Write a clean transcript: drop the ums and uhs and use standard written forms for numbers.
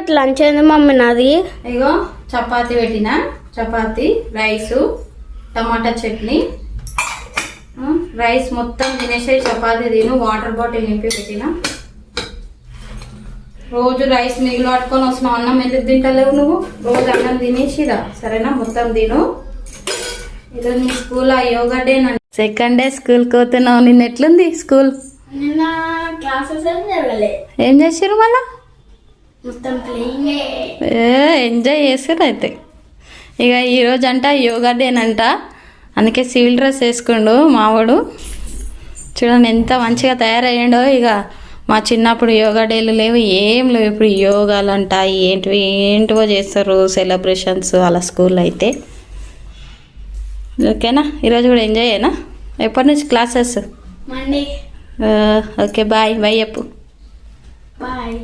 ఈరోజు లంచ్ ఏంది మమ్మీ నాది? ఇగో చపాతి పెట్టిన, chapati rice tomato chutney. Rice మొత్తం తినేసే చపాతి తిను, వాటర్ బాటిల్ నింపి పెట్టిన. రోజు రైస్ మిగిలి పట్టుకొని వస్తున్నావు, అన్నం ఎందుకు తింటలేవు నువ్వు? రోజు అన్నం తినేసిరా సరేనా, మొత్తం తిను. ఈరోజు నీ school yoga day, second day స్కూల్కి పోతున్నావు. నిన్న ఎట్లుంది స్కూల్? నిన్న క్లాసెస్ ఏం చేసారు మళ్ళా? మొత్తం ఎంజాయ్ చేసారు అయితే. ఇక ఈరోజు అంట యోగా డేనంట, అందుకే సివిల్ డ్రెస్ వేసుకుండు మావాడు. చూడండి ఎంత మంచిగా తయారయ్యాడో. ఇక మా చిన్నప్పుడు యోగా డేలు లేవు, ఏం లేవు. ఇప్పుడు యోగాలు అంట ఏంటివో చేస్తారు సెలబ్రేషన్స్ అలా స్కూల్లో అయితే. ఓకేనా, ఈరోజు కూడా ఎంజాయ్ అయినా. ఎప్పటి నుంచి classes? Monday. Okay bye. Bye చెప్పు. బాయ్.